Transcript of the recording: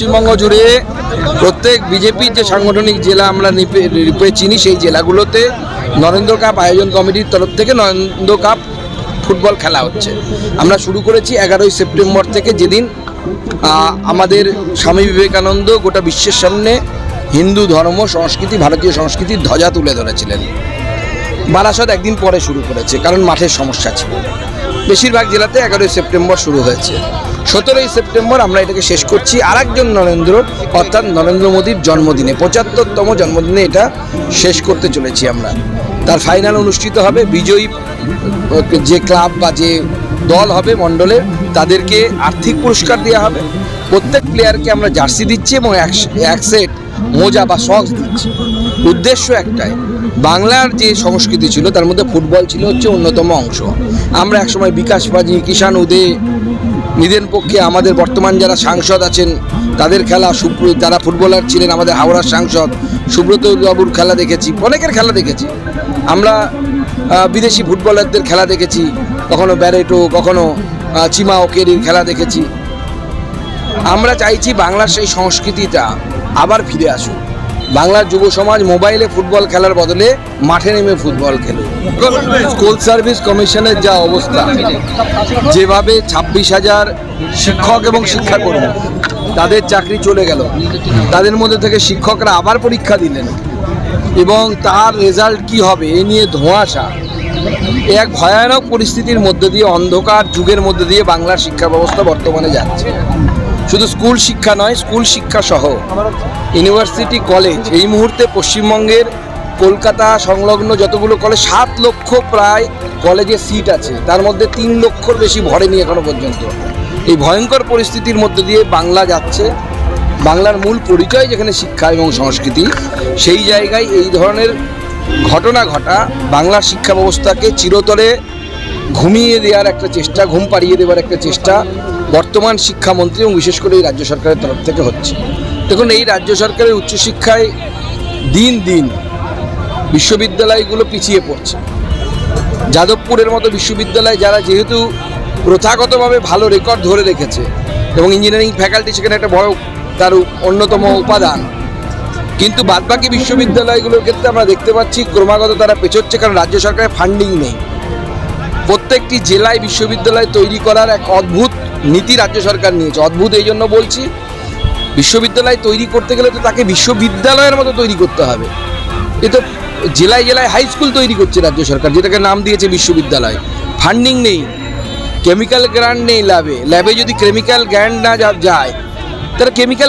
পশ্চিমবঙ্গ জুড়ে প্রত্যেক বিজেপির যে সাংগঠনিক জেলা আমরা রূপে চিনি, সেই জেলাগুলোতে নরেন্দ্র কাপ আয়োজন কমিটির তরফ থেকে নরেন্দ্র কাপ ফুটবল খেলা হচ্ছে। আমরা শুরু করেছি 11ই সেপ্টেম্বর থেকে, যেদিন আমাদের স্বামী বিবেকানন্দ গোটা বিশ্বের সামনে হিন্দু ধর্ম সংস্কৃতি, ভারতীয় সংস্কৃতির ধ্বজা তুলে ধরেছিলেন। বারাসত একদিন পরে শুরু করেছে, কারণ মাঠের সমস্যা ছিল। বেশিরভাগ জেলাতে 11ই সেপ্টেম্বর শুরু হয়েছে। 17ই সেপ্টেম্বর আমরা এটাকে শেষ করছি আরেকজন নরেন্দ্র, অর্থাৎ নরেন্দ্র মোদীর জন্মদিনে, 75তম জন্মদিনে এটা শেষ করতে চলেছি আমরা। তার ফাইনাল অনুষ্ঠিত হবে। বিজয়ী যে ক্লাব বা যে দল হবে মণ্ডলের, তাদেরকে আর্থিক পুরস্কার দেওয়া হবে। প্রত্যেক প্লেয়ারকে আমরা জার্সি দিচ্ছি এবং এক সেট মোজা বা সক্স দিচ্ছি। উদ্দেশ্য একটাই, বাংলার যে সংস্কৃতি ছিল তার মধ্যে ফুটবল ছিল হচ্ছে অন্যতম অংশ। আমরা একসময় বিকাশ বাজি, কিষাণ উদে, নিদেন পক্ষে আমাদের বর্তমান যারা সাংসদ আছেন তাদের খেলা, যারা ফুটবলার ছিলেন আমাদের হাওড়ার সাংসদ সুব্রত বাবুর খেলা দেখেছি, অনেকের খেলা দেখেছি। আমরা বিদেশি ফুটবলারদের খেলা দেখেছি, কখনো ব্যারেটো, কখনো চিমা ওকেরির খেলা দেখেছি। আমরা চাইছি বাংলার সেই সংস্কৃতিটা আবার ফিরে আসুক। বাংলার যুব সমাজ মোবাইলে ফুটবল খেলার বদলে মাঠে নেমে ফুটবল খেলুক। স্কুল সার্ভিস কমিশনের যা অবস্থা, যেভাবে 26,000 শিক্ষক এবং শিক্ষাকর্মী তাদের চাকরি চলে গেল, তাদের মধ্যে থেকে শিক্ষকরা আবার পরীক্ষা দিলেন এবং তার রেজাল্ট কি হবে এ নিয়ে ধোঁয়াশা, এক ভয়ানক পরিস্থিতির মধ্যে দিয়ে, অন্ধকার যুগের মধ্যে দিয়ে বাংলার শিক্ষা ব্যবস্থা বর্তমানে যাচ্ছে। শুধু স্কুল শিক্ষা নয়, স্কুল শিক্ষা সহ ইউনিভার্সিটি, কলেজ, এই মুহূর্তে পশ্চিমবঙ্গের কলকাতা সংলগ্ন যতগুলো কলেজ, 7 লক্ষ প্রায় কলেজে সিট আছে, তার মধ্যে 3 লক্ষর বেশি ভরেনি এখনো পর্যন্ত। এই ভয়ঙ্কর পরিস্থিতির মধ্যে দিয়ে বাংলা যাচ্ছে। বাংলার মূল পরিচয় যেখানে শিক্ষা এবং সংস্কৃতি, সেই জায়গায় এই ধরনের ঘটনা ঘটা বাংলার শিক্ষা ব্যবস্থাকে চিরতরে ঘুমিয়ে দেওয়ার একটা চেষ্টা, ঘুম পাড়িয়ে দেওয়ার একটা চেষ্টা বর্তমান শিক্ষামন্ত্রী এবং বিশেষ করে এই রাজ্য সরকারের তরফ থেকে হচ্ছে। দেখুন, এই রাজ্য সরকারের উচ্চশিক্ষায় দিন দিন বিশ্ববিদ্যালয়গুলো পিছিয়ে পড়ছে। যাদবপুরের মতো বিশ্ববিদ্যালয়, যারা যেহেতু প্রথাগতভাবে ভালো রেকর্ড ধরে রেখেছে এবং ইঞ্জিনিয়ারিং ফ্যাকাল্টি সেখানে একটা বড় তার অন্যতম উপাদান, কিন্তু বাদবাকি বিশ্ববিদ্যালয়গুলোর ক্ষেত্রে আমরা দেখতে পাচ্ছি ক্রমাগত তারা পেছোচ্ছে, কারণ রাজ্য সরকারের ফান্ডিং নেই। প্রত্যেকটি জেলায় বিশ্ববিদ্যালয় তৈরি করার এক অদ্ভুত নীতি রাজ্য সরকার নিয়েছে। অদ্ভুত এই জন্য বলছি, বিশ্ববিদ্যালয় তৈরি করতে গেলে তো তাকে বিশ্ববিদ্যালয়ের মতো তৈরি করতে হবে। এ তো জেলায় জেলায় হাই স্কুল তৈরি করছে রাজ্য সরকার, যেটাকে নাম দিয়েছে বিশ্ববিদ্যালয়। ফান্ডিং নেই, কেমিক্যাল গ্র্যান্ট নেই ল্যাবে যদি কেমিক্যাল গ্র্যান্ট না যায় তাহলে কেমিক্যাল